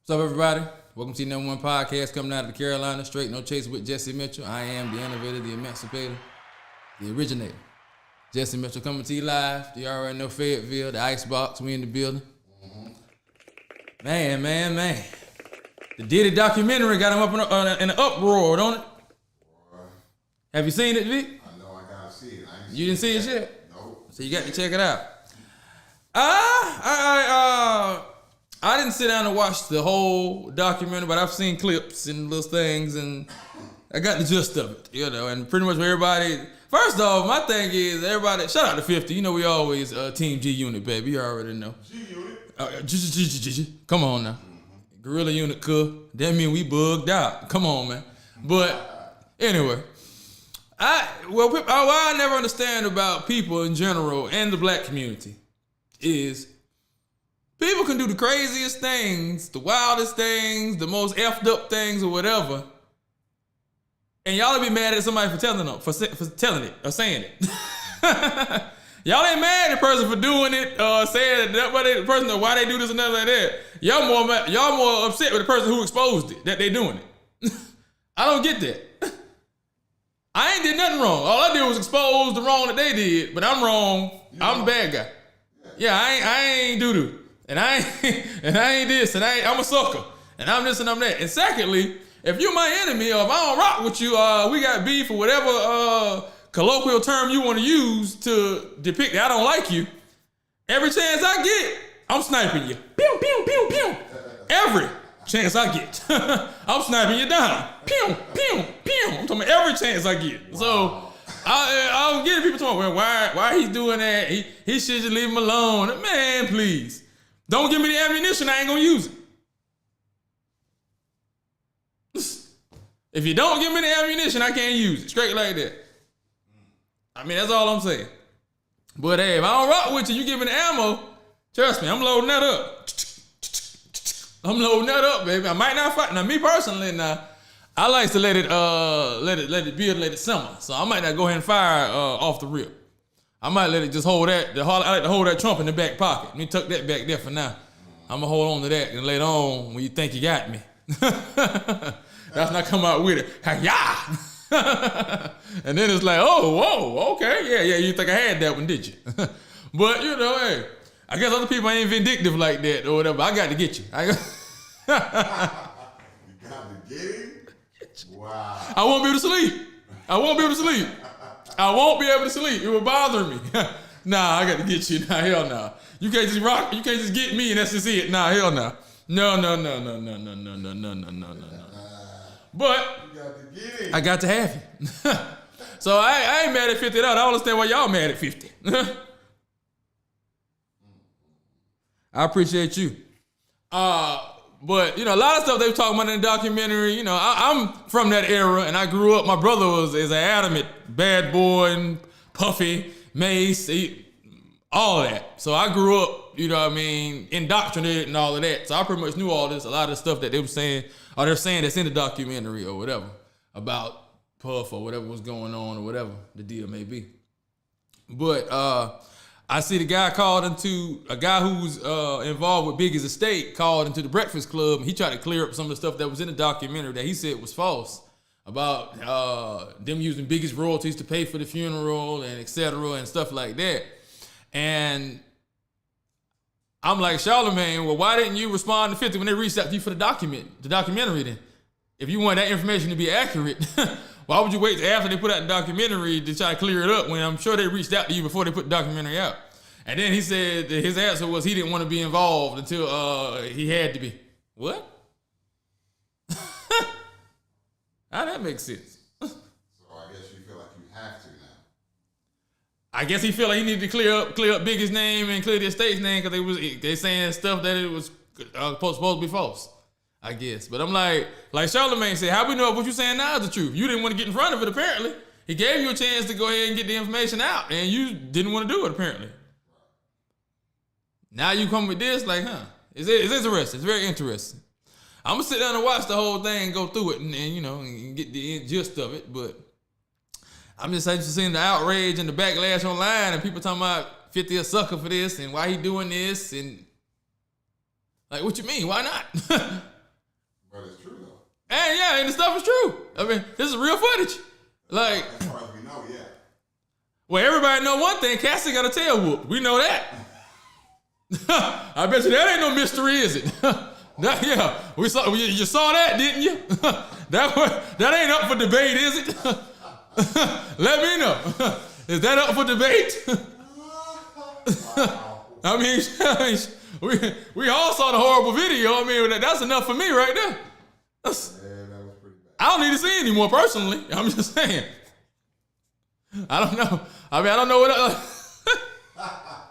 What's up, everybody? Welcome to the number one podcast coming out of the Carolina, Strait, No Chase with Jesse Mitchell. I am the innovator, the emancipator, the originator. Jesse Mitchell coming to you live. You already know Fayetteville, the Icebox, we in the building. Man. The Diddy documentary got him up in an uproar, don't it? Boy, Have you seen it, Vic? I know I gotta see it. You didn't see it yet? Nope. So you got to check it out. I didn't sit down and watch the whole documentary, but I've seen clips and little things, and I got the gist of it, and pretty much everybody. First off, my thing is everybody. Shout out to 50. You know we always Team G Unit, baby. You already know. G Unit. Come on now. Gorilla Unit, cook. That mean we bugged out. Come on, man. But anyway, what I never understand about people in general and the black community is people can do the craziest things, the wildest things, the most effed up things or whatever, and y'all be mad at somebody for telling them, for telling it or saying it. Y'all ain't mad at the person for doing it, saying that the person or why they do this and that like that. Y'all more upset with the person who exposed it, that they doing it. I don't get that. I ain't did nothing wrong. All I did was expose the wrong that they did, but I'm wrong. I'm the bad guy. Yeah, I ain't doo-doo. And I ain't this, and I'm a sucker, and I'm this and I'm that. And secondly, if you're my enemy, or if I don't rock with you, we got beef or whatever colloquial term you want to use to depict that I don't like you, every chance I get, I'm sniping you. Pew, pew, pew, pew. Every chance I get, I'm sniping you down. Pew, pew, pew. I'm talking about every chance I get. Wow. So I'm getting people talking, well, why he's doing that? He should just leave him alone. Man, please. Don't give me the ammunition, I ain't gonna use it. If you don't give me the ammunition, I can't use it. Straight like that. I mean, that's all I'm saying. But hey, if I don't rock with you, you give me the ammo, trust me, I'm loading that up. I'm loading that up, baby. I might not fight. Now, me personally, I like to let it build, let it simmer. So I might not go ahead and fire off the rip. I might let it just hold that. I like to hold that trump in the back pocket. Let me tuck that back there for now. I'm gonna hold on to that, and later on, when you think you got me, that's not come out with it. Ha-ya! And then it's like, oh, whoa, okay, yeah. You think I had that one, did you? But hey, I guess other people ain't vindictive like that or whatever. I got to get you. You got to get him? Wow. I won't be able to sleep. I won't be able to sleep. It will bother me. Nah, I got to get you. Nah, hell nah. You can't just rock. You can't just get me and that's just it. Nah, hell nah. No. But You got to get him. I got to have you. So I ain't mad at 50 at all. I don't understand why y'all mad at 50. I appreciate you. But, a lot of stuff they were talking about in the documentary, I'm from that era, and I grew up, my brother is an adamant bad boy and Puffy, Mace, all of that. So I grew up, indoctrinated and all of that. So I pretty much knew all this, a lot of the stuff that they were saying, or they're saying that's in the documentary or whatever, about Puff or whatever was going on or whatever the deal may be. But I see the guy a guy who's involved with Biggie's estate called into the Breakfast Club, and he tried to clear up some of the stuff that was in the documentary that he said was false about them using Biggie's royalties to pay for the funeral and et cetera and stuff like that. And I'm like, Charlamagne, well, why didn't you respond to 50 when they reached out to you for the documentary then? If you want that information to be accurate, why would you wait till after they put out the documentary to try to clear it up when I'm sure they reached out to you before they put the documentary out? And then he said that his answer was he didn't want to be involved until he had to be. What? How that makes sense? So I guess you feel like you have to now. I guess he felt like he needed to clear up Biggie's name and clear the estate's name because they saying stuff that it was supposed to be false, I guess. But I'm like Charlamagne said, how we know if what you're saying now is the truth? You didn't want to get in front of it, apparently. He gave you a chance to go ahead and get the information out, and you didn't want to do it, apparently. Now you come with this, it's interesting. It's very interesting. I'm going to sit down and watch the whole thing and go through it and get the gist of it, but I'm just seeing the outrage and the backlash online and people talking about 50 a sucker for this and why he doing this and like, what you mean? Why not? But it's true though. And yeah, and the stuff is true. I mean, this is real footage. Like, as far as we know, yeah. Well, everybody know one thing. Cassie got a tail whoop. We know that. I bet you that ain't no mystery, is it? Yeah, we saw. You saw that, didn't you? That ain't up for debate, is it? Let me know. Is that up for debate? I mean, we all saw the horrible video. I mean, that's enough for me right there. Yeah, that was pretty bad. I don't need to see anymore personally. I'm just saying. I don't know. I mean, I don't know what. Wow,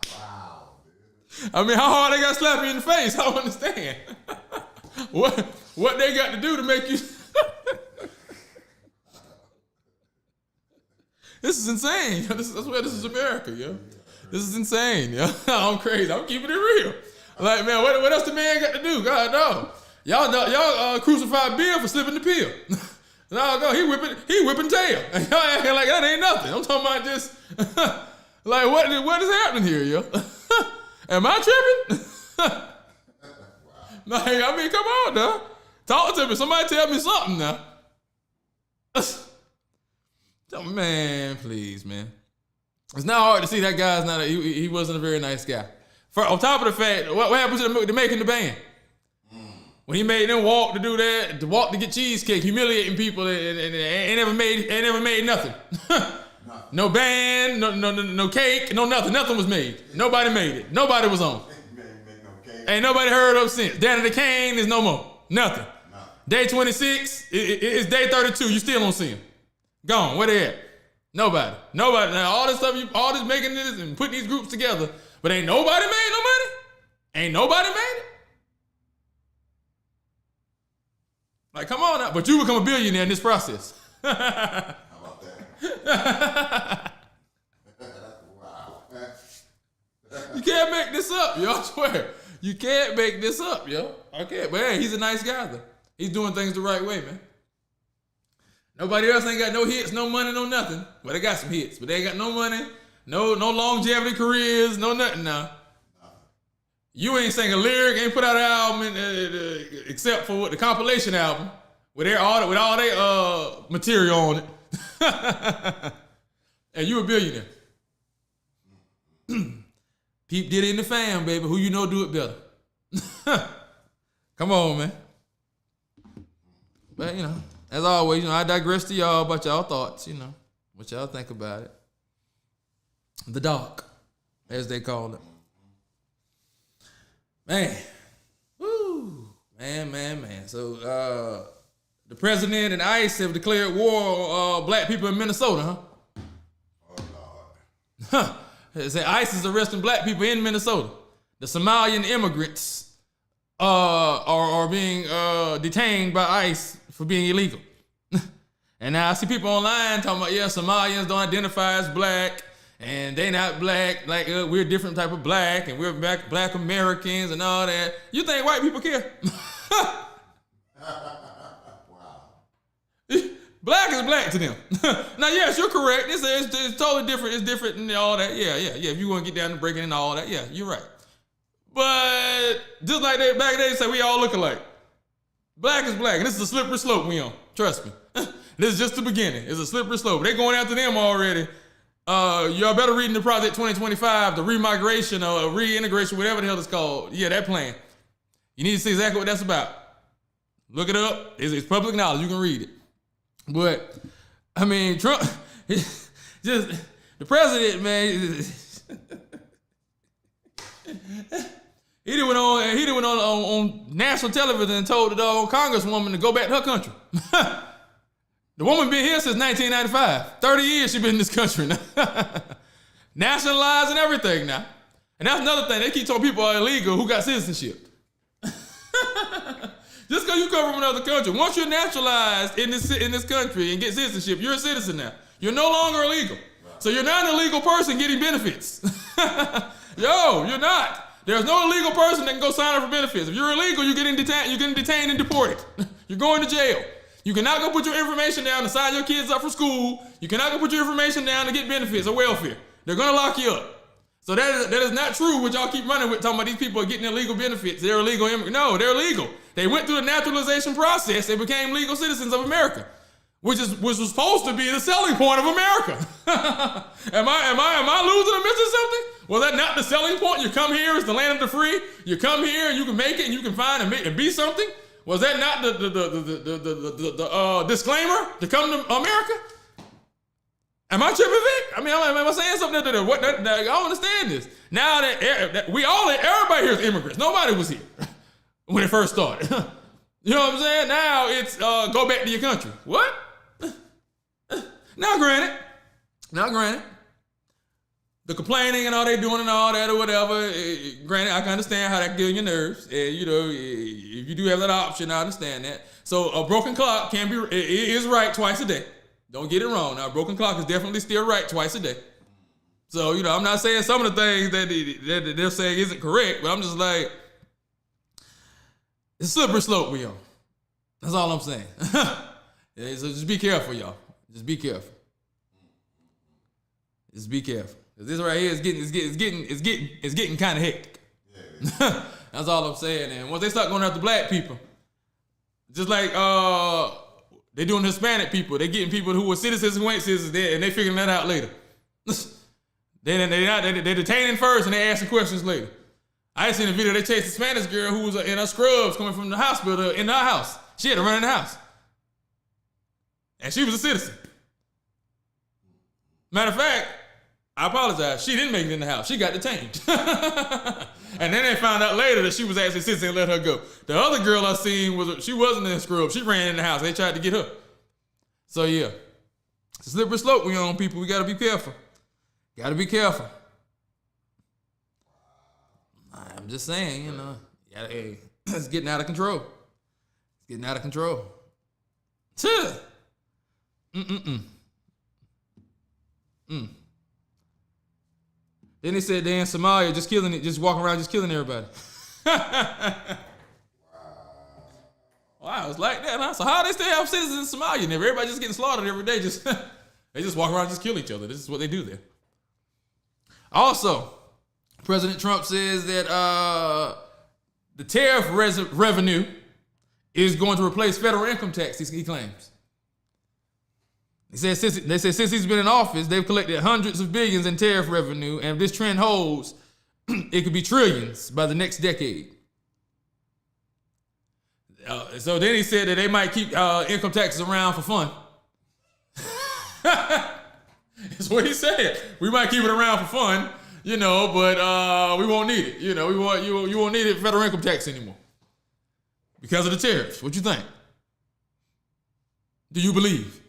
dude. I mean, how hard they got to slap you in the face? I don't understand. What they got to do to make you? This is insane. This is America, yo. This is insane, yo. I'm crazy. I'm keeping it real. Like, man, what else the man got to do? God, no. Y'all crucified Bill for slipping the pill. No, he whipping tail. And y'all acting like that ain't nothing. I'm talking about just like what is happening here, yo? Am I tripping? Like, I mean, come on now. Talk to me. Somebody tell me something now. Oh, man, please, man. It's not hard to see that guy's he wasn't a very nice guy. On top of the fact, what happened to making the band? When he made them walk to do that, to walk to get cheesecake, humiliating people, and ain't never made nothing. No band, no cake, no nothing. Nothing was made. Nobody made it. Nobody was on. Ain't nobody heard of since. Danny the Kane is no more. Nothing. Day 26, it's day 32. You still don't see him. Gone. Where they at? Nobody. Now all this stuff, all this making this and putting these groups together, but ain't nobody made no money. Ain't nobody made it. Like, come on now. But you become a billionaire in this process. How about that? Wow. You can't make this up, yo. I swear. You can't make this up, yo. I can't. But hey, he's a nice guy, though. He's doing things the right way, man. Nobody else ain't got no hits, no money, no nothing. Well, they got some hits, but they ain't got no money, no longevity careers, no nothing now. You ain't sang a lyric, ain't put out an album except for what, the compilation album with all their material on it. And you a billionaire. Peep Diddy and the fam, baby. Who you know do it better? Come on, man. But, as always, I digress to y'all about y'all thoughts, what y'all think about it. The dark, as they call it. Man. Woo. Man. So, the president and ICE have declared war on black people in Minnesota, huh? Oh, Lord. Huh. They say ICE is arresting black people in Minnesota. The Somalian immigrants are being detained by ICE for being illegal. And now I see people online talking about, Somalians don't identify as black, and they not black, like we're a different type of black, and we're black Americans and all that. You think white people care? Wow. Black is black to them. Now, yes, you're correct. It's totally different. It's different and all that. Yeah. If you want to get down to breaking and all that, yeah, you're right. But just like that back then, they say we all look alike. Black is black, and this is a slippery slope we on. Trust me. This is just the beginning. It's a slippery slope. They're going after them already. Y'all better read in the Project 2025, the remigration or reintegration, whatever the hell it's called. Yeah, that plan. You need to see exactly what that's about. Look it up. It's public knowledge. You can read it. But, I mean, Trump, just the president, man, he done went on national television and told the dog congresswoman to go back to her country. The woman been here since 1995. 30 years she been in this country now. Nationalized and everything now. And that's another thing. They keep telling people are illegal who got citizenship. Just because you come from another country, once you're naturalized in this country and get citizenship, you're a citizen now. You're no longer illegal. So you're not an illegal person getting benefits. Yo, you're not. There's no illegal person that can go sign up for benefits. If you're illegal, you're getting detained and deported. You're going to jail. You cannot go put your information down to sign your kids up for school. You cannot go put your information down to get benefits or welfare. They're going to lock you up. So that is not true what y'all keep running with, talking about these people are getting illegal benefits. They're illegal immigrants. No, they're legal. They went through the naturalization process. They became legal citizens of America, which was supposed to be the selling point of America. Am I losing or missing something? Was that not the selling point? You come here, it's the land of the free. You come here and you can make it and you can find and be something. Was that not the disclaimer to come to America? Am I tripping, Vic? I mean, am I saying something that I don't understand this. Now that everybody here is immigrants. Nobody was here when it first started. You know what I'm saying? Now it's go back to your country. What? Now, granted, the complaining and all they doing and all that or whatever. Granted, I can understand how that gets on your nerves. And, if you do have that option, I understand that. So a broken clock it is right twice a day. Don't get it wrong. Now, a broken clock is definitely still right twice a day. So, I'm not saying some of the things that they're saying isn't correct, but I'm just like, it's a slippery slope we on. That's all I'm saying. Yeah, so just be careful, y'all. Just be careful. Just be careful. This right here is getting kind of hectic. Yeah. That's all I'm saying. And once they start going after black people, just like they doing Hispanic people, they getting people who were citizens who ain't citizens there, and they figuring that out later. They detaining first and they asking questions later. I seen a video, they chased a Spanish girl who was in her scrubs coming from the hospital in our house. She had to run in the house. And she was a citizen. Matter of fact, I apologize, she didn't make it in the house. She got detained. And then they found out later that she was actually a citizen and let her go. The other girl I seen, she wasn't in the scrub. She ran in the house. They tried to get her. So yeah, it's a slippery slope we on, people. We got to be careful. Got to be careful. I'm just saying, it's getting out of control. It's getting out of control. Then they said they're in Somalia, just walking around, just killing everybody. Wow, it's like that, huh? So how do they still have citizens in Somalia? Never, everybody just getting slaughtered every day. They just walk around, just kill each other. This is what they do there. Also, President Trump says that the tariff revenue is going to replace federal income tax. He claims. They said since he's been in office, they've collected hundreds of billions in tariff revenue, and if this trend holds, it could be trillions by the next decade. So then he said that they might keep income taxes around for fun. That's what he said. We might keep it around for fun, but we won't need it. You won't need it federal income tax anymore because of the tariffs. What you think? Do you believe?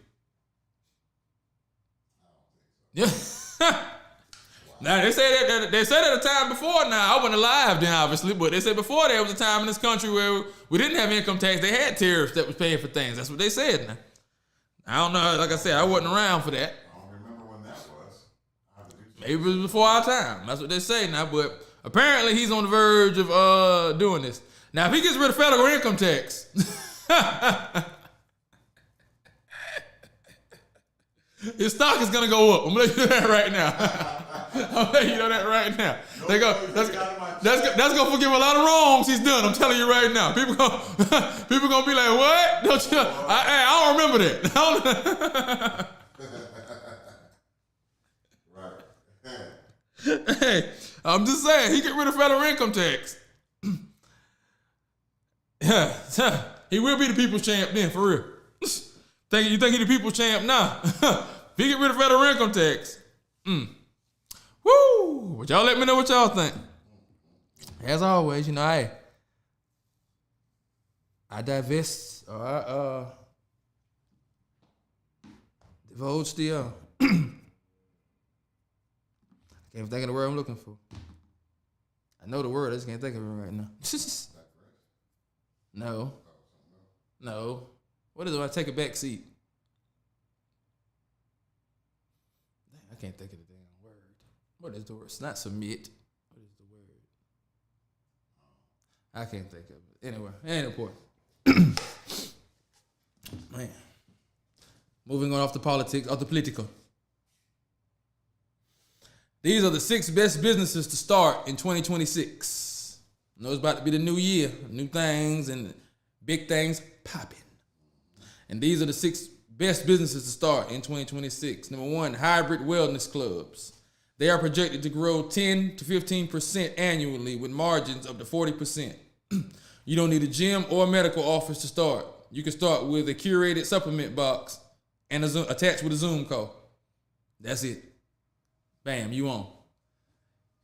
Yeah. Now they said at a time before. Now I wasn't alive then, obviously, but they said before there was a time in this country where we didn't have income tax. They had tariffs that was paying for things. That's what they said. Now I don't know. Like I said, I wasn't around for that. I don't remember when that was. Maybe it was before our time. That's what they say now. But apparently he's on the verge of doing this. Now if he gets rid of federal income tax. His stock is gonna go up. I'm gonna let you know that right now. I'm letting you know that right now. That's gonna forgive a lot of wrongs he's done. I'm telling you right now. People gonna be like, what? Don't you? I don't remember that. Right. Hey, I'm just saying, he get rid of federal income tax. Yeah, he will be the people's champ then, for real. You think he the people's champ now? If he get rid of federal income tax. Woo! But y'all let me know what y'all think. As always, I divest or I divulge the can't think of the word I'm looking for. I know the word, I just can't think of it right now. No. What is it when I take a back seat? I can't think of the damn word. What is the word? It's not submit. What is the word? I can't think of it. Anyway, ain't important. Man. Moving on off the politics, off the political. These are the 6 best businesses to start in 2026. I know it's about to be the new year, new things and big things popping. And these are the 6 best businesses to start in 2026. Number 1, hybrid wellness clubs. They are projected to grow 10 to 15% annually with margins up to 40%. You don't need a gym or a medical office to start. You can start with a curated supplement box and attached with a Zoom call. That's it. Bam, you on.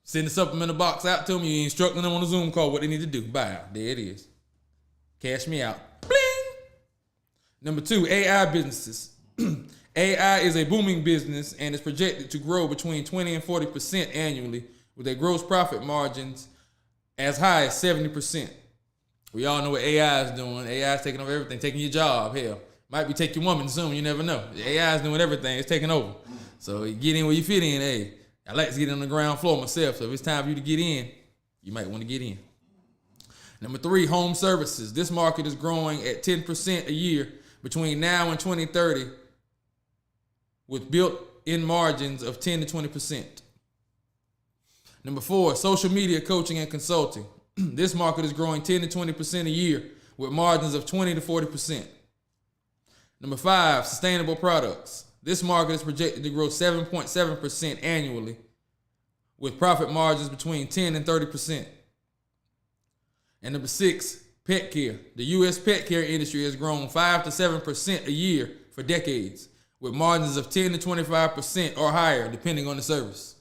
Send the supplement box out to them. You instructing them on a Zoom call what they need to do. Bye. There it is. Cash me out. Bling. Number 2, AI businesses. AI is a booming business and is projected to grow between 20 and 40% annually with their gross profit margins as high as 70%. We all know what AI is doing. AI is taking over everything, taking your job. Hell, might be taking your woman soon. You never know. The AI is doing everything. It's taking over. So you get in where you fit in. Hey, I like to get on the ground floor myself. So if it's time for you to get in, you might want to get in. Number 3, home services. This market is growing at 10% a year between now and 2030 with built-in margins of 10 to 20%. Number 4, social media coaching and consulting. This market is growing 10 to 20% a year with margins of 20 to 40%. Number 5, sustainable products. This market is projected to grow 7.7% annually with profit margins between 10 and 30%. And number 6, pet care. The U.S. pet care industry has grown 5 to 7% a year for decades with margins of 10 to 25% or higher depending on the service.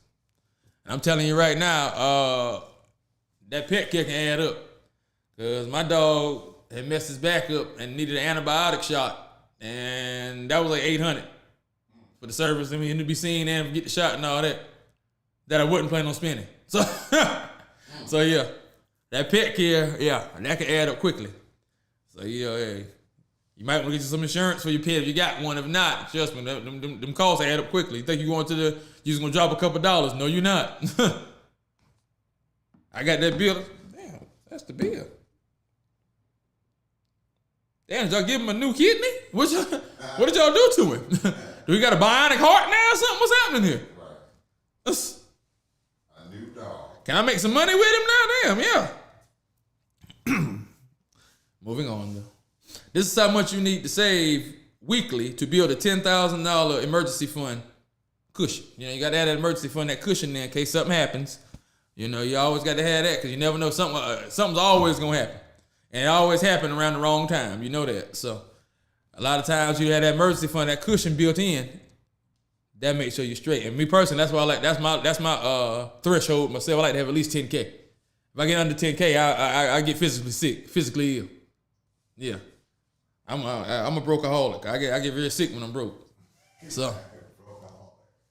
And I'm telling you right now, that pet care can add up. Because my dog had messed his back up and needed an antibiotic shot. And that was like $800 for the service. And we had to be seen and get the shot and all that. That I wasn't planning on spending. So, so yeah, that pet care, yeah, that can add up quickly. So, yeah, hey, you might want to get you some insurance for your pet if you got one. If not, trust me, them costs add up quickly. You think you're just going to drop a couple dollars. No, you're not. I got that bill. Damn, that's the bill. Damn, did y'all give him a new kidney? What did y'all do to him? Do we got a bionic heart now or something? What's happening here? Right. A new dog. Can I make some money with him now? Damn, yeah. Moving on, though. This is how much you need to save weekly to build a $10,000 emergency fund cushion. You know, you got to have that emergency fund, that cushion there in case something happens. You know, you always got to have that because you never know. Something's always going to happen. And it always happens around the wrong time. You know that. So a lot of times you have that emergency fund, that cushion built in. That makes sure you're straight. And me personally, that's why I like, that's my threshold myself. I like to have at least 10K. If I get under 10K, I get physically sick, physically ill. Yeah. I'm a brokeaholic. I get very sick when I'm broke. So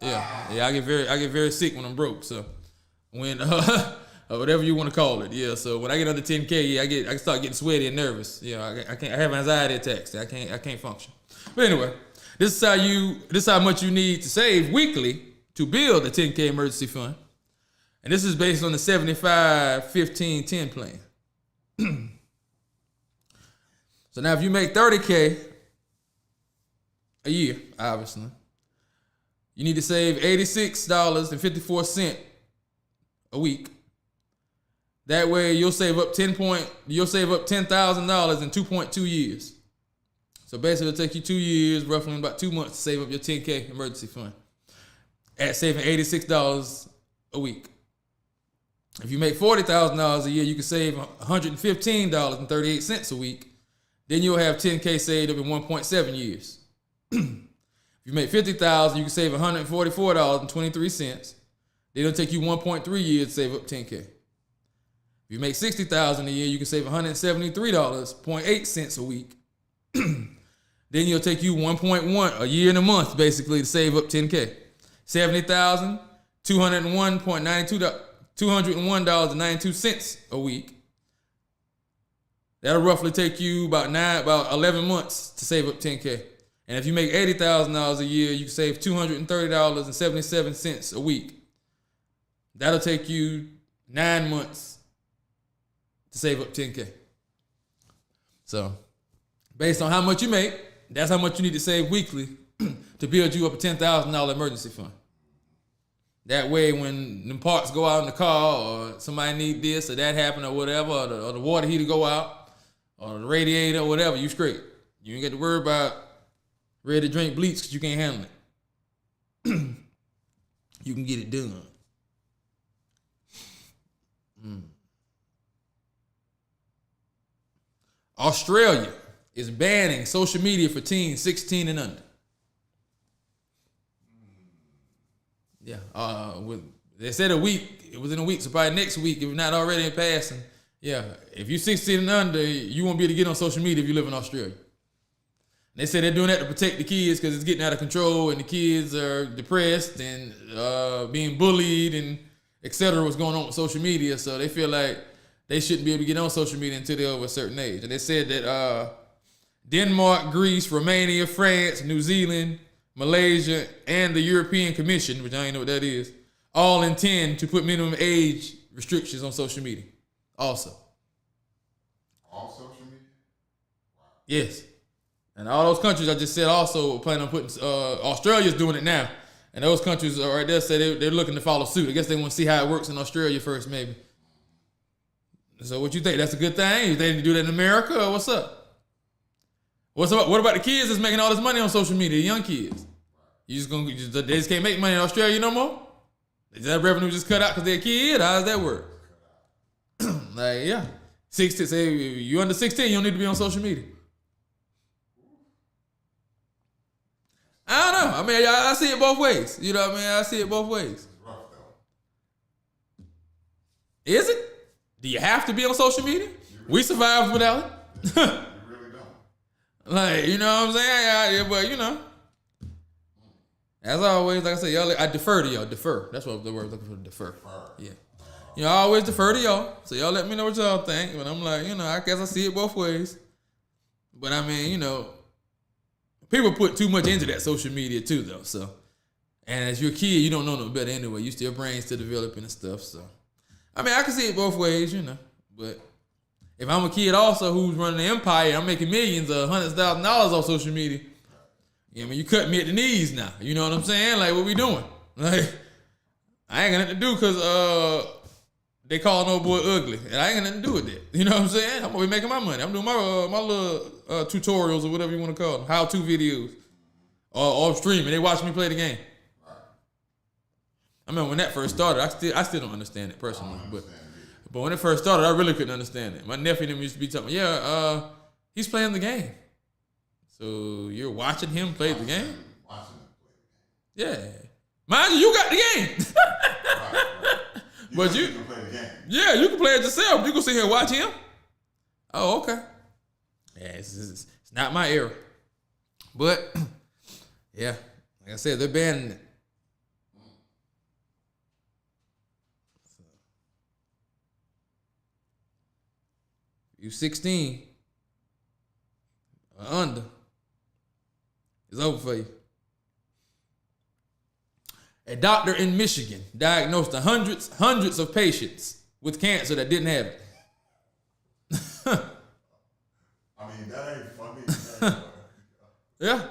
yeah, I get very sick when I'm broke. So when whatever you want to call it, yeah. So when I get under 10K, yeah, I can start getting sweaty and nervous. Yeah, I have anxiety attacks. I can't function. But anyway, this is how much you need to save weekly to build a 10K emergency fund, and this is based on the 75-15-10 plan. So now, if you make 30K a year, obviously, you need to save $86.54 a week. That way, you'll save up $10,000 in 2.2 years. So basically, it'll take you 2 years, roughly about 2 months, to save up your 10K emergency fund at saving $86 a week. If you make $40,000 a year, you can save $115.38 a week. Then you'll have 10K saved up in 1.7 years. If you make $50,000, you can save $144.23. Then it'll take you 1.3 years to save up 10K. If you make $60,000 a year, you can save $173.08 a week. Then it'll take you 1.1 a year and a month, basically, to save up 10K. $70,000, $201.92 a week. That'll roughly take you about 11 months to save up 10K. And if you make $80,000 a year, you can save $230.77 a week. That'll take you 9 months to save up 10K. So, based on how much you make, that's how much you need to save weekly to build you up a $10,000 emergency fund. That way, when the parts go out in the car, or somebody need this or that happen or whatever, or the water heater go out, or the radiator or whatever, you straight. You ain't got to worry about ready to drink bleach because you can't handle it. You can get it done. Australia is banning social media for teens 16 and under. Yeah, they said a week. It was in a week, so probably next week, if not already in passing. Yeah, if you're 16 and under, you won't be able to get on social media if you live in Australia. They said they're doing that to protect the kids because it's getting out of control and the kids are depressed and being bullied and et cetera. What's going on with social media? So they feel like they shouldn't be able to get on social media until they're over a certain age. And they said that Denmark, Greece, Romania, France, New Zealand, Malaysia, and the European Commission, which I don't know what that is, all intend to put minimum age restrictions on social media. Also. All social media? Wow. Yes. And all those countries I just said also plan on putting, Australia's doing it now. And those countries right there say they're looking to follow suit. I guess they want to see how it works in Australia first, maybe. So what you think? That's a good thing? You think they do that in America, or what's up? What about the kids that's making all this money on social media, the young kids? They just can't make money in Australia no more? Is that revenue just cut out because they're a kid? How does that work? Like, yeah. 16, say you under 16, you don't need to be on social media. I don't know. I mean, I see it both ways. You know what I mean? I see it both ways. It's rough, though. Is it? Do you have to be on social media? We survived without it. You really don't. Like, you know what I'm saying? Yeah, but, you know. As always, like I said, y'all, I defer to y'all. Defer. That's what the word I'm looking for, defer. Yeah. You know, I always defer to y'all. So y'all let me know what y'all think. But I'm like, you know, I guess I see it both ways. But I mean, you know, people put too much into that social media too, though. So, and as you're a kid, you don't know no better anyway. You still brains still developing and stuff. So, I mean, I can see it both ways, you know. But if I'm a kid also who's running an empire, I'm making millions or $100,000 on social media. I mean, you cut me at the knees now. You know what I'm saying? Like, what we doing? Like, I ain't got nothing to do because they call no boy ugly, and I ain't got nothing to do with that. You know what I'm saying? I'm gonna be making my money. I'm doing my little tutorials or whatever you want to call them, how-to videos, or streaming. They watch me play the game. I remember when that first started, I still don't understand it personally, but when it first started, I really couldn't understand it. My nephew and them used to be talking, he's playing the game. So you're watching him play the game? Watching him play the game. Yeah. Mind you got the game. Right. But you can play the game. Yeah, you can play it yourself. You can sit here and watch him. Oh, okay. Yeah, it's not my era. But, yeah, like I said, they're banning it. You 16 or under, it's over for you. A doctor in Michigan diagnosed hundreds of patients with cancer that didn't have it. I mean, that ain't funny. Yeah.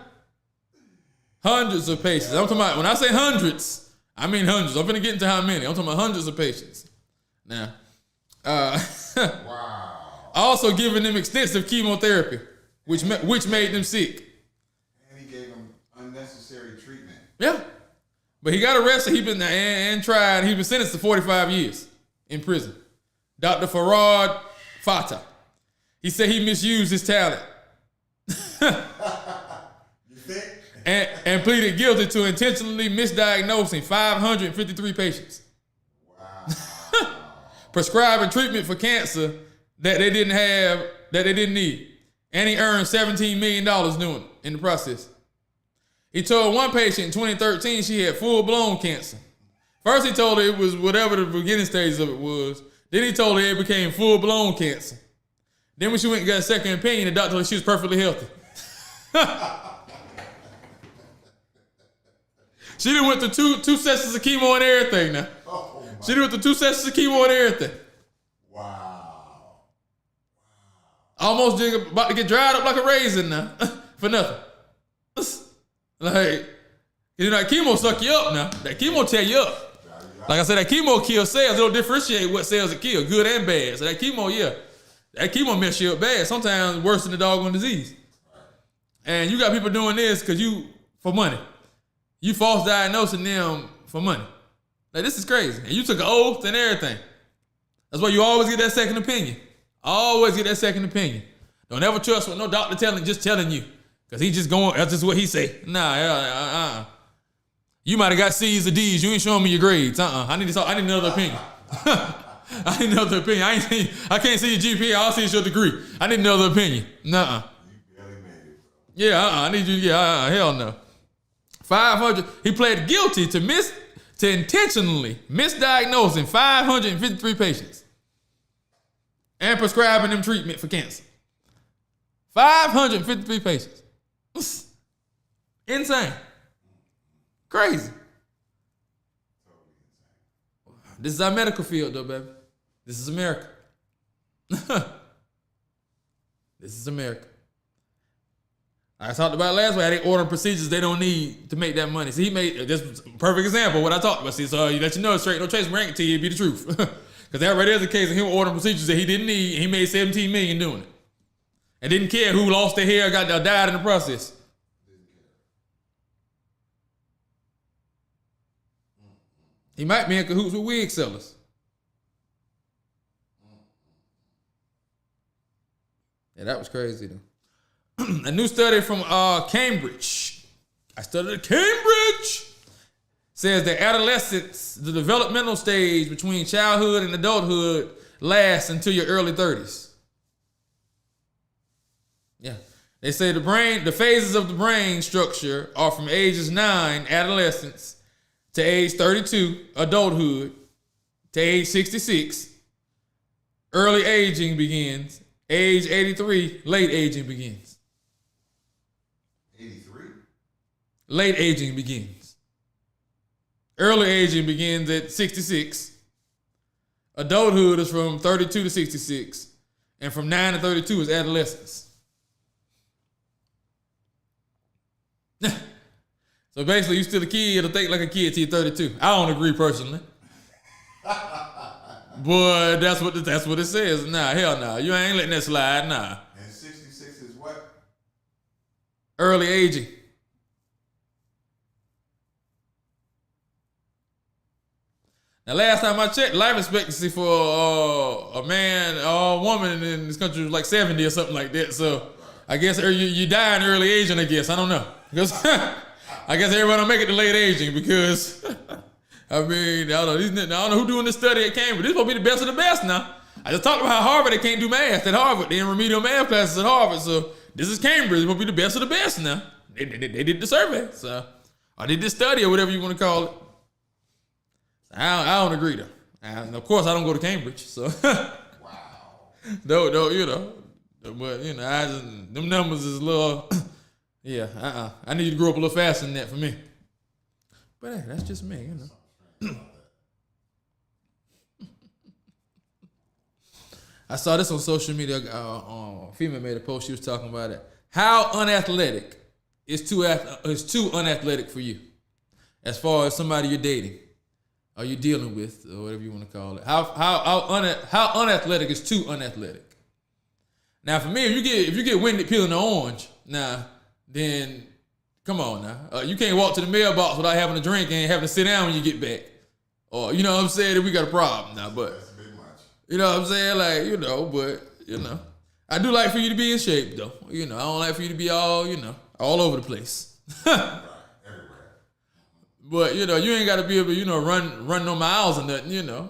Hundreds of patients. I'm talking about, when I say hundreds, I mean hundreds. I'm finna get into how many. I'm talking about hundreds of patients. Now, Wow. also giving them extensive chemotherapy, which made them sick. And he gave them unnecessary treatment. Yeah. But he got arrested. He been and tried. He been sentenced to 45 years in prison. Dr. Farad Fatah. He said he misused his talent. You think? and pleaded guilty to intentionally misdiagnosing 553 patients. Wow. Prescribing treatment for cancer that they didn't need. And he earned $17 million doing it in the process. He told one patient in 2013 she had full-blown cancer. First he told her it was whatever the beginning stages of it was. Then he told her it became full-blown cancer. Then when she went and got a second opinion, the doctor told her she was perfectly healthy. She done went to two sessions of chemo and everything now. Oh, She done went to 2 sessions of chemo and everything. wow. Almost about to get dried up like a raisin now. For nothing. Like, you know, that chemo suck you up now. That chemo tear you up. Like I said, that chemo kills cells. It don't differentiate what cells it kills, good and bad. So that chemo, yeah, that chemo mess you up bad. Sometimes worse than the doggone disease. And you got people doing this because for money. You false diagnosing them for money. Like, this is crazy. And you took an oath and everything. That's why you always get that second opinion. Always get that second opinion. Don't ever trust what no doctor telling you. Because he just going, that's just what he say. Nah, You might have got C's or D's. You ain't showing me your grades. I need another opinion. I need another opinion. I can't see your GPA. All I see is your degree. I need another opinion. Nuh-uh. You barely made it, bro. Yeah, I need you. Yeah, hell no. 500. He pled guilty to intentionally misdiagnosing 553 patients and prescribing them treatment for cancer. 553 patients. Insane. Crazy. This is our medical field, though, baby. This is America. This is America. I talked about last week how they order procedures they don't need to make that money. See, he made this a perfect example of what I talked about. See, so you let you know straight, no chase rank it to you, it'd be the truth. Because that right there is the case of him ordering procedures that he didn't need, and he made $17 million doing it. And didn't care who lost their hair or died in the process. He might be in cahoots with wig sellers. Yeah, that was crazy though. A new study from Cambridge. I studied at Cambridge. Says that adolescence, the developmental stage between childhood and adulthood, lasts until your early 30s. Yeah. They say the phases of the brain structure are from ages 9, adolescence, to age 32, adulthood, to age 66. Early aging begins. Age 83, late aging begins. 83? Late aging begins. Early aging begins at 66. Adulthood is from 32 to 66. And from 9 to 32 is adolescence. So basically, you still a kid, it'll think like a kid till you're 32. I don't agree personally. But that's what it says. Nah, hell nah. You ain't letting that slide, nah. And 66 is what? Early aging. Now, last time I checked, life expectancy for a man or a woman in this country was like 70 or something like that. So I guess you die in early aging, I guess. I don't know. Because I guess everybody don't make it to late aging because, I mean, I don't know who doing this study at Cambridge. This is supposed to be the best of the best now. I just talked about how Harvard, they can't do math at Harvard. They in remedial math classes at Harvard. So this is Cambridge. It's supposed to be the best of the best now. They did the survey. So, or did this study or whatever you want to call it. I don't agree though. And of course, I don't go to Cambridge. So, Wow. no, you know. But, you know, them numbers is a little... Yeah, I need you to grow up a little faster than that for me. But hey, that's just me, you know. I saw this on social media. A female made a post. She was talking about it. How unathletic is too unathletic for you, as far as somebody you're dating, or you're dealing with, or whatever you want to call it. How unathletic is too unathletic? Now, for me, if you get winded peeling the orange, then come on now. You can't walk to the mailbox without having a drink and having to sit down when you get back. Or, you know what I'm saying, that we got a problem now. But, That's a bit much. you know what I'm saying? Like, you know, but, you know. I do like for you to be in shape, though. You know, I don't like for you to be all, you know, all over the place. Right, everywhere. But, you know, you ain't got to be able to, you know, run no miles or nothing, you know.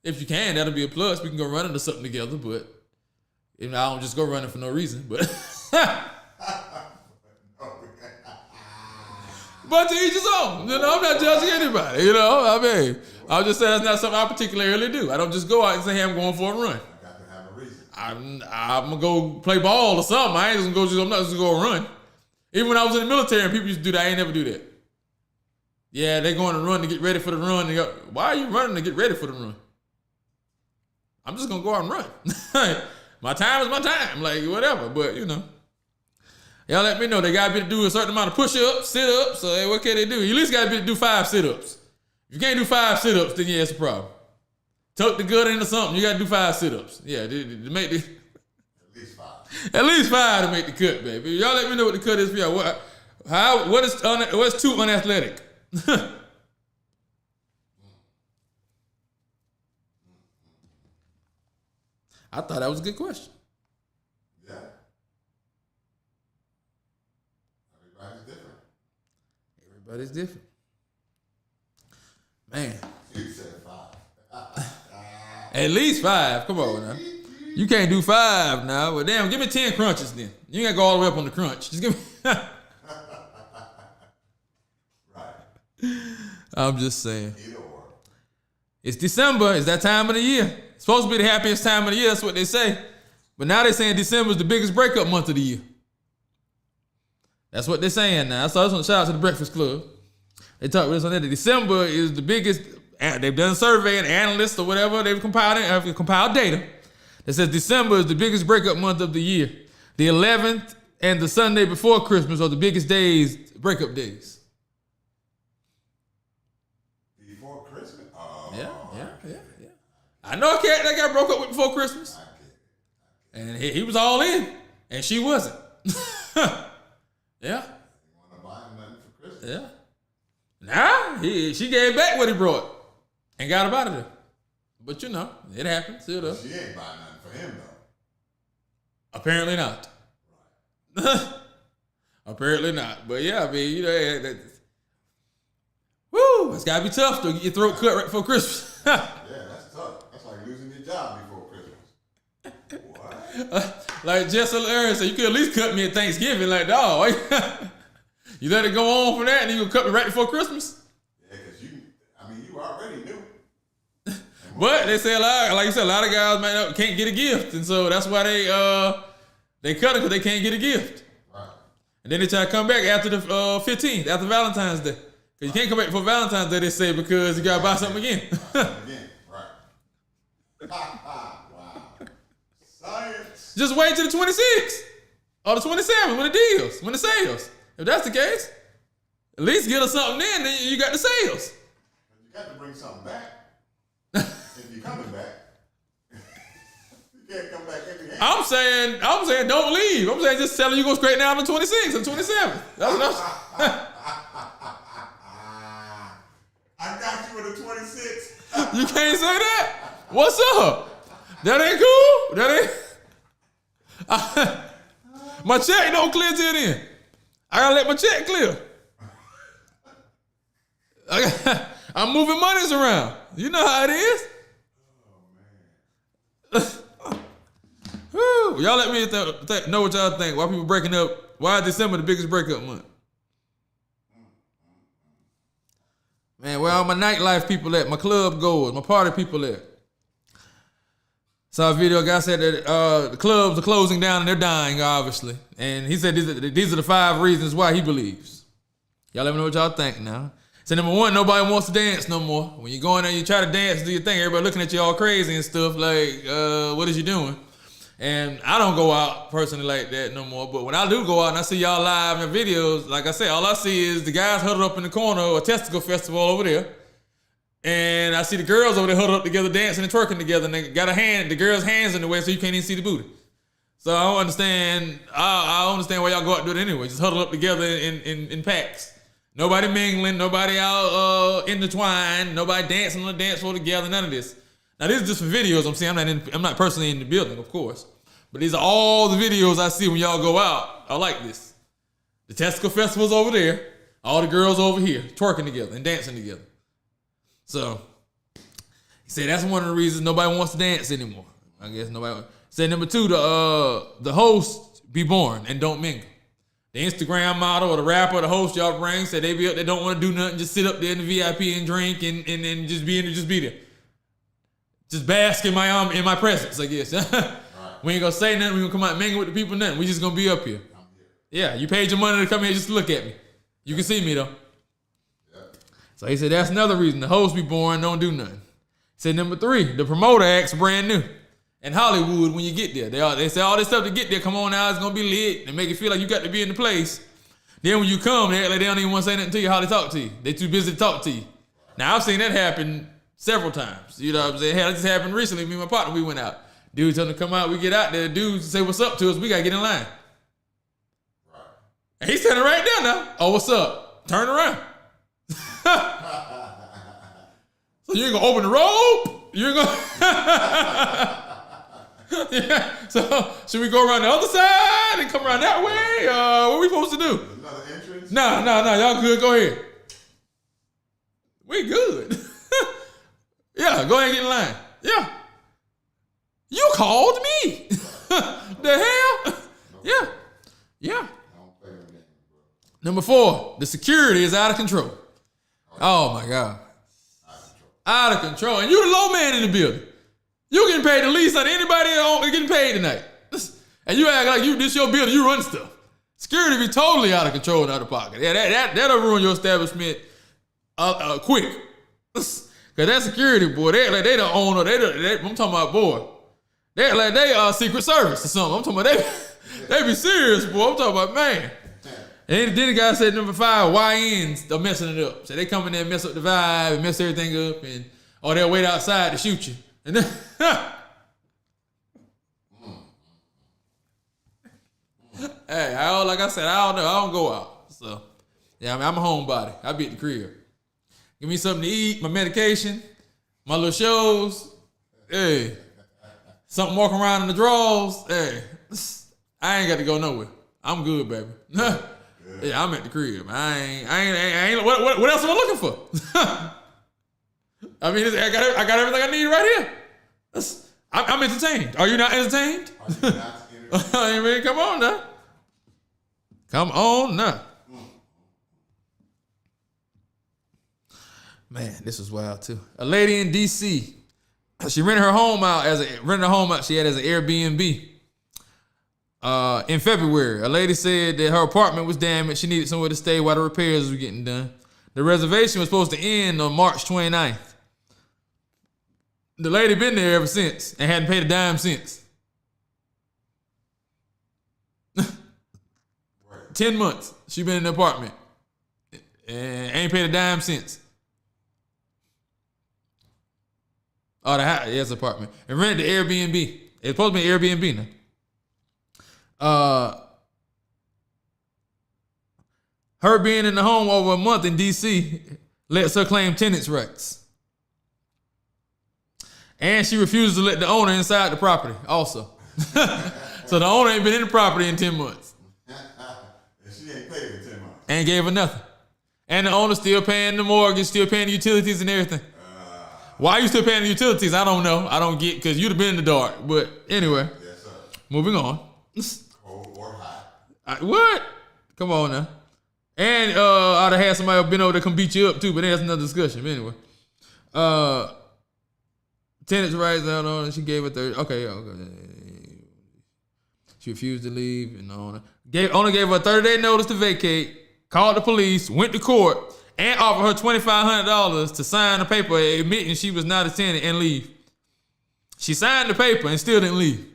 If you can, that'll be a plus. We can go running or something together, but, you know, I don't just go running for no reason, but... But to each his own. You know, I'm not judging anybody. You know, I mean, I'll just say that's not something I particularly do. I don't just go out and say, hey, I'm going for a run. I got to have a reason. I'm gonna go play ball or something. I ain't just gonna go. I'm not just gonna go run. Even when I was in the military and people used to do that, I ain't never do that. Yeah, they going to run to get ready for the run. They go, why are you running to get ready for the run? I'm just gonna go out and run. My time is my time, like whatever. But you know. Y'all let me know. They got to be to do a certain amount of push-ups, sit-ups. So, hey, what can they do? You at least got to be to do 5 sit-ups. If you can't do 5 sit-ups, then yeah, it's a problem. Tuck the gut into something. You got to do 5 sit-ups. Yeah, to make the At least 5. at least 5 to make the cut, baby. Y'all let me know what the cut is for y'all. What's too unathletic? I thought that was a good question. Yeah. Everybody's different. Everybody's different. Man. You said 5. At least 5. Come on now. You can't do 5 now. Well, damn, give me 10 crunches then. You ain't got to go all the way up on the crunch. Just give me. Right. I'm just saying. Either or. It's December. It's that time of the year. It's supposed to be the happiest time of the year. That's what they say. But now they're saying December is the biggest breakup month of the year. That's what they're saying now. So I just want to shout out to the Breakfast Club. They talk this on that. December is the biggest. They've done a survey and analysts or whatever. They've compiled data that says December is the biggest breakup month of the year. The 11th and the Sunday before Christmas are the biggest days, breakup days. Before Christmas? Oh. Yeah. I know a cat that got broke up with before Christmas. I get it. And he was all in. And she wasn't. Yeah. You want to buy him nothing for Christmas? Yeah. Nah, she gave back what he brought. And got him out of there. But you know, it happens. She ain't buying nothing for him, though. Apparently not. Right. Apparently not. But yeah, I mean, you know, woo, it's gotta be tough to get your throat cut right before Christmas. Yeah, that's tough. That's like losing your job before Christmas. What? Like Jesse Aaron said, you could at least cut me at Thanksgiving. Like, dog, you let it go on for that and you gonna cut me right before Christmas? Yeah, because you already knew. But they say a lot, like you said, a lot of guys can't get a gift. And so that's why they cut it because they can't get a gift. Right. And then they try to come back after the 15th, after Valentine's Day. Because you can't come back for Valentine's Day, they say, because you got to buy something again. Again, right. Wow. Science. Just wait till the 26th or the 27th when the sales. If that's the case, at least get us something then you got the sales. You got to bring something back. If you're coming back. You can't come back empty handed. I'm saying don't leave. I'm saying just tell them you go straight down to 26th and 27th. That's enough. I got you with a 26. You can't say that. What's up? That ain't cool. My check don't clear till then. I gotta let my check clear. I'm moving monies around. You know how it is. Whew. Y'all let me know what y'all think. Why people breaking up? Why is December the biggest breakup month? Man, where all my nightlife people at? My club goers, my party people at? Saw a video, a guy said that the clubs are closing down and they're dying, obviously. And he said these are the 5 reasons why he believes. Y'all let me know what y'all think now. So number 1, nobody wants to dance no more. When you go in there, you try to dance, do your thing, everybody looking at you all crazy and stuff like, what is you doing? And I don't go out personally like that no more. But when I do go out and I see y'all live in the videos, like I said, all I see is the guys huddled up in the corner or a testicle festival over there. And I see the girls over there huddled up together, dancing and twerking together. And they got the girls' hands in the way so you can't even see the booty. So I don't understand. I don't understand why y'all go out and do it anyway. Just huddle up together in packs. Nobody mingling, nobody out intertwined, nobody dancing on the dance floor together, none of this. Now this is just for videos I'm seeing. I'm not personally in the building, of course. But these are all the videos I see when y'all go out. I like this. The testicle festival's over there. All the girls over here twerking together and dancing together. So he said that's one of the reasons nobody wants to dance anymore. I guess nobody. Said number 2, the hosts be boring and don't mingle. The Instagram model or the rapper or the host y'all bring said they be up there, don't want to do nothing, just sit up there in the VIP and drink and just be in there, just be there. Just bask in my presence, I guess. Right. We ain't gonna say nothing, we gonna come out and mingle with the people, nothing. We just gonna be up here. Yeah, you paid your money to come here just to look at me. You can see me though. Yeah. So he said that's another reason. The hosts be boring, don't do nothing. He said number 3, the promoter acts brand new. In Hollywood, when you get there, they say all this stuff to get there. Come on now, it's gonna be lit and make it feel like you got to be in the place. Then when you come, they don't even want to say nothing to you. How they talk to you? They too busy to talk to you. Now, I've seen that happen several times. You know what I'm saying? Hell, it just happened recently. Me and my partner, we went out. Dude told him to come out. We get out there. Dude say, what's up to us? We got to get in line. Right. And he's standing right there now. Oh, what's up? Turn around. So you ain't going to open the rope? You ain't going to... Yeah. So should we go around the other side and come around that way? What are we supposed to do? Another entrance? No. Y'all good. Go ahead. We good. Yeah, go ahead and get in line. Yeah. You called me. The hell? Yeah. Yeah. Number 4, the security is out of control. Oh my God. Out of control. And you the low man in the building. You getting paid the least out of anybody getting paid tonight. And you act like this your building, you run stuff. Security be totally out of control and out of pocket. Yeah, that'll ruin your establishment quick. Cause that security boy, they like they the owner. I'm talking about boy. They like they Secret Service or something. I'm talking about they be serious, boy. I'm talking about man. And then the guy said number 5, YNs are messing it up. So they come in there and mess up the vibe and mess everything up, or they'll wait outside to shoot you. And then hey, like I said, I don't know. I don't go out. So yeah, I'm a homebody. I be at the crib. Give me something to eat, my medication, my little shows. Hey, something walking around in the drawers. Hey, I ain't got to go nowhere. I'm good, baby. Yeah, I'm at the crib. I ain't. What else am I looking for? I mean, I got everything I need right here. I'm entertained. Are you not entertained? I mean, come on now. Come on now. Man, this was wild too. A lady in DC, she rented her home out she had as an Airbnb. In February, a lady said that her apartment was damaged. She needed somewhere to stay while the repairs were getting done. The reservation was supposed to end on March 29th. The lady been there ever since and hadn't paid a dime since. 10 months she been in the apartment and ain't paid a dime since. Oh, the apartment. And rented the Airbnb. It's supposed to be an Airbnb now. Her being in the home over a month in DC lets her claim tenants' rights. And she refuses to let the owner inside the property also. So the owner ain't been in the property in 10 months. And she ain't paid in 10 months. Ain't gave her nothing. And the owner still paying the mortgage, still paying the utilities and everything. Why you still paying the utilities? I don't know. I don't get, because you'd have been in the dark. But anyway, yes, sir. Moving on. Cold or hot. What? Come on now. And I'd have had somebody been over to come beat you up too, but that's another discussion. But anyway. Tenants' rights out on it. She gave her 30. Okay. She refused to leave, and the owner gave her a 30-day notice to vacate, called the police, went to court, and offered her $2,500 to sign a paper admitting she was not a tenant and leave. She signed the paper and still didn't leave.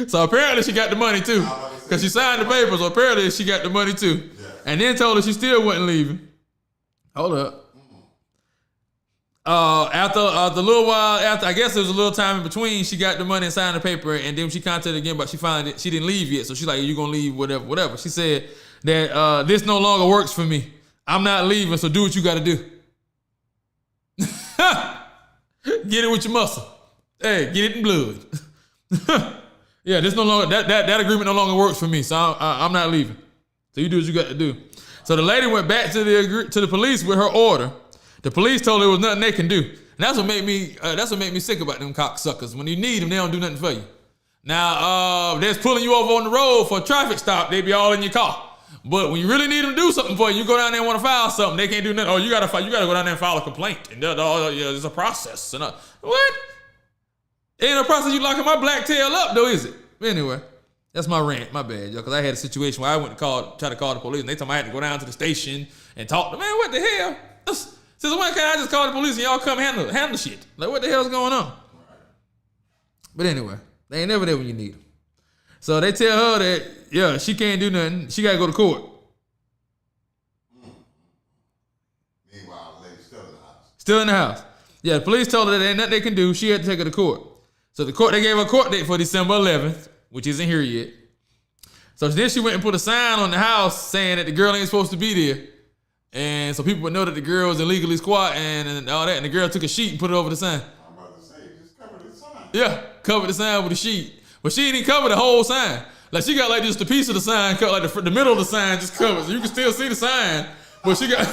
So apparently she got the money too, because she signed the paper. So apparently she got the money too, and then told her she still wasn't leaving. Hold up. After a little while, I guess there was a little time in between, she got the money and signed the paper, and then she contacted again, but she found she didn't leave yet. So she's like, "You gonna leave? Whatever." She said that this no longer works for me. I'm not leaving, so do what you got to do. Get it with your muscle. Hey, get it in blood. Yeah, this no longer that agreement no longer works for me, so I'm not leaving. So you do what you got to do. So the lady went back to the police with her order. The police told her there was nothing they can do. And that's what made me sick about them cocksuckers. When you need them, they don't do nothing for you. Now, they're pulling you over on the road for a traffic stop, they be all in your car. But when you really need them to do something for you, you go down there and want to file something, they can't do nothing. Oh, you gotta go down there and file a complaint. And there's a process. And what? Ain't no process you locking my black tail up, though, is it? Anyway, that's my rant. My bad, yo. Because I had a situation where I went to try to call the police, and they told me I had to go down to the station and talk to them. Man, what the hell? Since when can I just call the police and y'all come handle shit? Like, what the hell's going on? But anyway, they ain't never there when you need them. So they tell her that, yeah, she can't do nothing. She got to go to court. Still in the house. Yeah, the police told her that ain't nothing they can do. She had to take her to court. So they gave her a court date for December 11th, which isn't here yet. So then she went and put a sign on the house saying that the girl ain't supposed to be there. And so people would know that the girl was illegally squatting and all that. And the girl took a sheet and put it over the sign. I'm about to say, just cover the sign. Yeah, covered the sign with a sheet. But she didn't cover the whole sign. Like she got like just a piece of the sign, like the middle of the sign just covered. So you can still see the sign. But she got...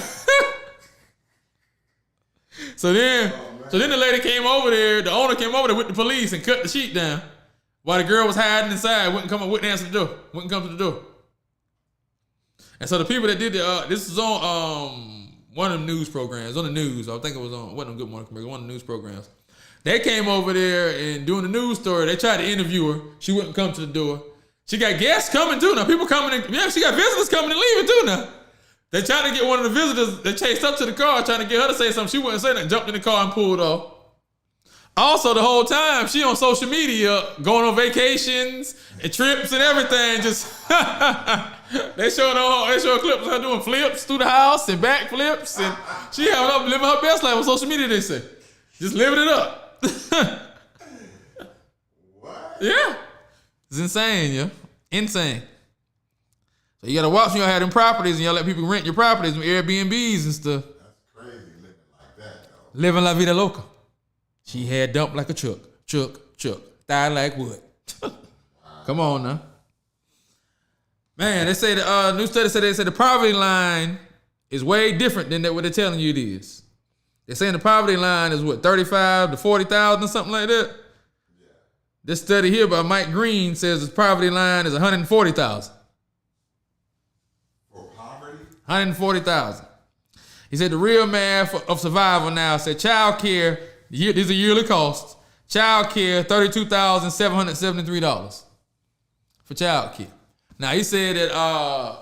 So then the lady came over there, the owner came over there with the police and cut the sheet down while the girl was hiding inside, wouldn't answer the door, wouldn't come to the door. And so the people that did this was on one of the news programs, on the news. I think it was on, wasn't on Good Morning America, one of the news programs. They came over there and doing the news story. They tried to interview her. She wouldn't come to the door. She got guests coming too now. People coming in. Yeah, she got visitors coming and leaving too now. They tried to get one of the visitors. They chased up to the car trying to get her to say something. She wouldn't say nothing. Jumped in the car and pulled off. Also, the whole time she on social media going on vacations and trips and everything. Just they showing clips of her doing flips through the house and back flips, and she living her best life on social media. They say, just living it up. What? Yeah, it's insane, yeah, insane. So you gotta watch when y'all have them properties and y'all let people rent your properties, them Airbnbs and stuff. That's crazy living like that, though. Living la vida loca. She had dumped like a chuck. Died like wood. Come on now. Man, they say the new study said the poverty line is way different than what they're telling you it is. They're saying the poverty line is what, 35 to 40,000 or something like that? Yeah. This study here by Mike Green says the poverty line is 140,000. For poverty? 140,000. He said the real math of survival now said child care, these are yearly costs. Child care, $32,773 for child care. Now he said that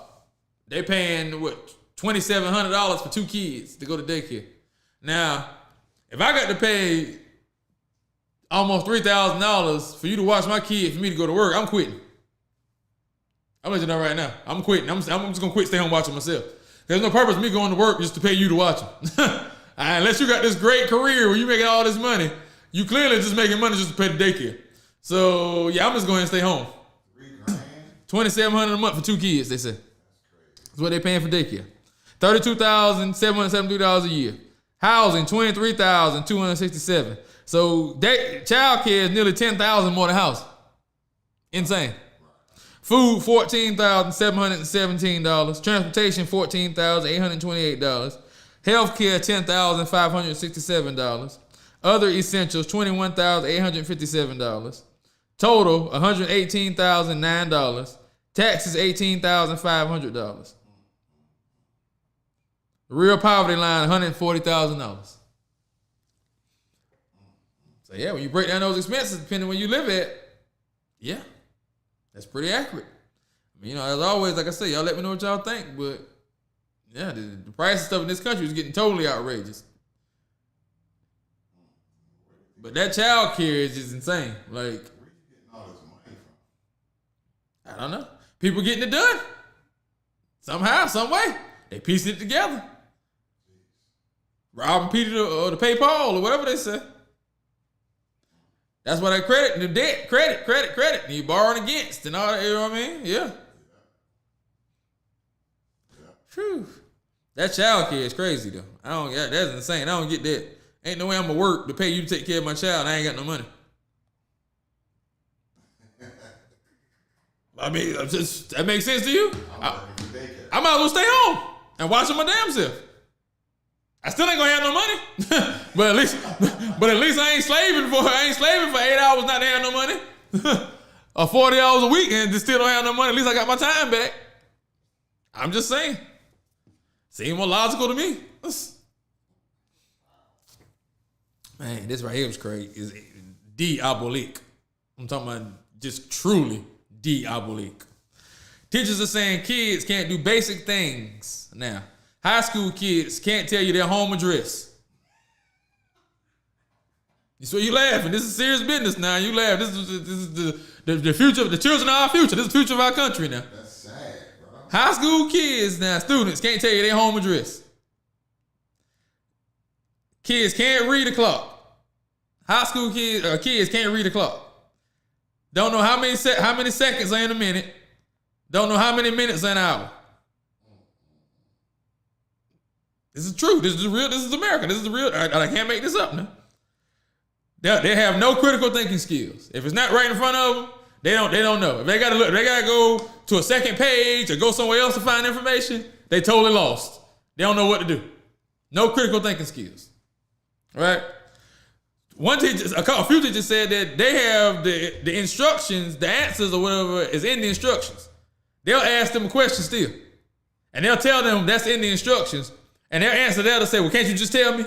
they paying what, $2,700 for 2 kids to go to daycare. Now, if I got to pay almost $3,000 for you to watch my kid for me to go to work, I'm quitting. I'm letting you know right now. I'm quitting. I'm just gonna quit, stay home watching myself. There's no purpose in me going to work just to pay you to watch them. Unless you got this great career where you making all this money, you clearly just making money just to pay the daycare. So yeah, I'm just going to stay home. $2,700 a month for 2 kids, they say. That's what they're paying for daycare. $32,773 a year. Housing, $23,267. So child care is nearly $10,000 more than house. Insane. Food, $14,717. Transportation, $14,828. Healthcare, $10,567. Other essentials, $21,857. Total, $118,009. Taxes, $18,500. Real poverty line, $140,000. So yeah, when you break down those expenses, depending where you live at, yeah, that's pretty accurate. I mean, as always, like I say, y'all let me know what y'all think, but yeah, the price of stuff in this country is getting totally outrageous. But that child care is just insane. Like, where you getting all this money from? I don't know. People getting it done. Somehow, some way. They piecing it together. Robbing Peter to pay Paul or whatever they say. That's why they credit the debt. Credit. And you borrowing against and all that, you know what I mean? Yeah. Whew. That child care is crazy though. That's insane. I don't get that. Ain't no way I'm gonna work to pay you to take care of my child. I ain't got no money. I mean, that makes sense to you? I might as well stay home and watch my damn self. I still ain't gonna have no money, but at least I ain't slaving for 8 hours not to have no money, or 40 hours a week and still don't have no money. At least I got my time back. I'm just saying. Seems more logical to me. Man, this right here was crazy. Is diabolique. I'm talking about just truly diabolique. Teachers are saying kids can't do basic things now. High school kids can't tell you their home address. So you laughing. This is serious business now. You laugh. This is the future. The children are our future. This is the future of our country now. That's sad, bro. High school kids now, students can't tell you their home address. Kids can't read a clock. High school kids can't read a clock. Don't know how many seconds are in a minute. Don't know how many minutes are in an hour. This is true. This is real. This is America. This is the real. I can't make this up now. They have no critical thinking skills. If it's not right in front of them, they don't know. If they gotta look, they gotta go to a second page or go somewhere else to find information, they totally lost. They don't know what to do. No critical thinking skills. Right? One teacher, a few teachers said that they have the instructions, the answers or whatever is in the instructions. They'll ask them a question still. And they'll tell them that's in the instructions. And they'll answer that, they'll say, well, can't you just tell me?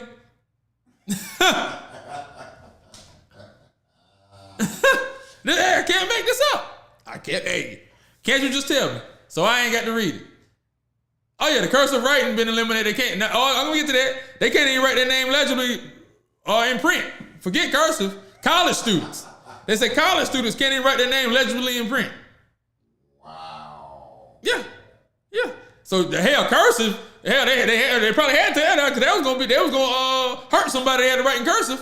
I can't make this up. Can't you just tell me? So I ain't got to read it. Oh yeah, the cursive writing been eliminated. They can't. Now, I'm gonna get to that. They can't even write their name legibly or in print. Forget cursive. College students. They say college students can't even write their name legibly in print. Wow. Yeah. So the cursive. They probably had to have that because they was gonna hurt somebody. They had to write in cursive.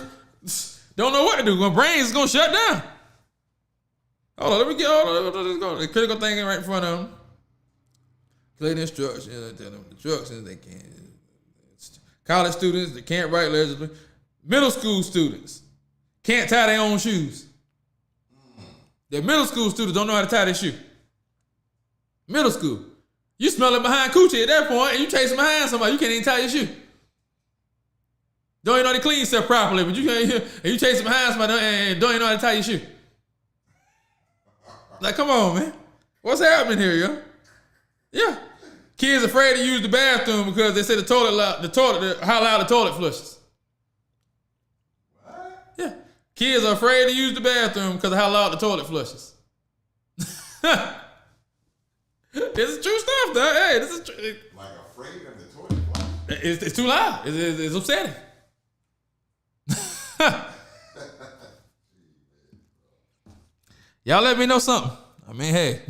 Don't know what to do. My brain is gonna shut down. Hold on, let's go. The critical thinking right in front of them. Play the instructions. Tell them the instructions. They can't. College students, they can't write legibly. Middle school students can't tie their own shoes. The middle school students don't know how to tie their shoe. Middle school. You smell it behind coochie at that point, and you chasing behind somebody. You can't even tie your shoe. Don't even know how to clean yourself properly, but you chasing behind somebody and don't even know how to tie your shoe. Like, come on, man. What's happening here, yo? Yeah. Kids afraid to use the bathroom because they say how loud the toilet flushes. What? Yeah. Kids are afraid to use the bathroom because of how loud the toilet flushes. This is true stuff, though. Hey, this is true. Like afraid of the toilet flush? It's too loud. It's upsetting. Y'all let me know something. I mean, hey,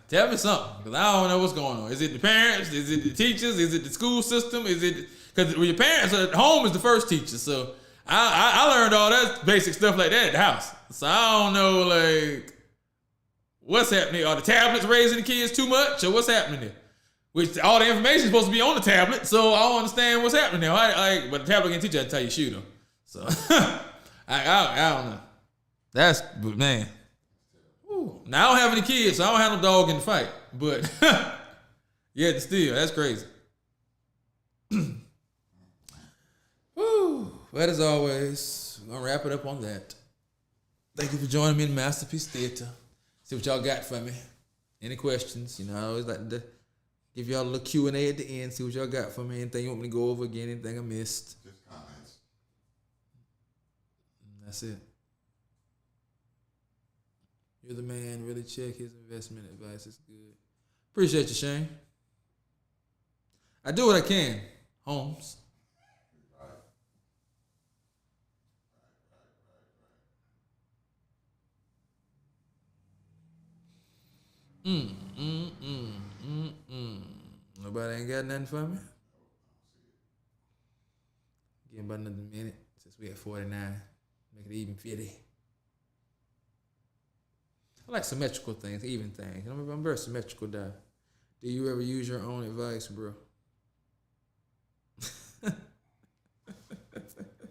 tell me something because I don't know what's going on. Is it the parents? Is it the teachers? Is it the school system? Is it because your parents at home is the first teacher? So I learned all that basic stuff like that at the house. So I don't know like what's happening. Are the tablets raising the kids too much, or what's happening there? Which all the information is supposed to be on the tablet, so I don't understand what's happening there. But the tablet can teach you how to tie your shoe though. So I don't know. That's man. Now I don't have any kids, so I don't have no dog in the fight. But yeah, still, that's crazy. Woo. But as always, we're gonna wrap it up on that. Thank you for joining me in Masterpiece Theater. See what y'all got for me. Any questions? I always like to give y'all a little Q&A at the end. See what y'all got for me. Anything you want me to go over again? Anything I missed? Just comments. That's it. You're the man. Really check his investment advice. It's good. Appreciate you, Shane. I do what I can, Holmes. Nobody ain't got nothing for me? Give about another minute since we at 49. Make it even 50. I like symmetrical things, even things. I'm very symmetrical guy. Do you ever use your own advice, bro? You had that question before.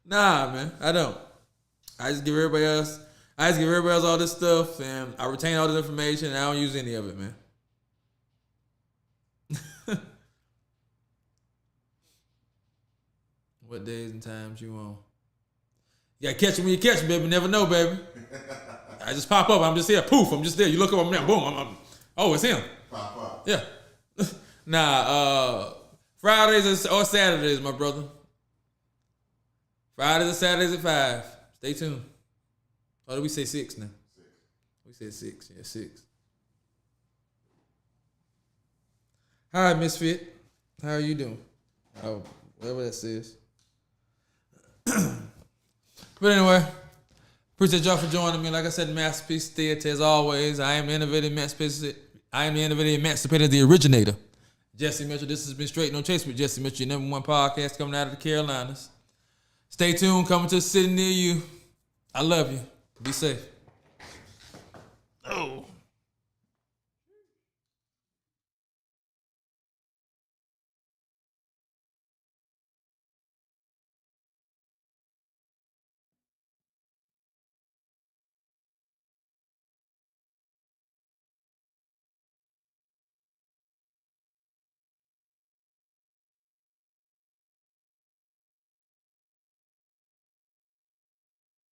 Nah, man, I don't. I just give everybody else all this stuff, and I retain all this information, and I don't use any of it, man. What days and times you on? You gotta catch it when you catch it, baby. Never know, baby. I just pop up. I'm just here. Poof. I'm just there. You look up, I'm there. Boom. Oh, it's him. Pop up. Yeah. Fridays or Saturdays, my brother. Fridays and Saturdays at 5. Stay tuned. Or did we say 6 now? 6. We said 6. Yeah, 6. Hi, Misfit. How are you doing? Oh, whatever that says. But anyway, appreciate y'all for joining me. Like I said, Masterpiece Theater, as always. I am innovative I am the innovator, emancipator, the originator. Jesse Mitchell. This has been Straight No Chase with Jesse Mitchell, your #1 podcast coming out of the Carolinas. Stay tuned, coming to a city near you. I love you. Be safe. Oh.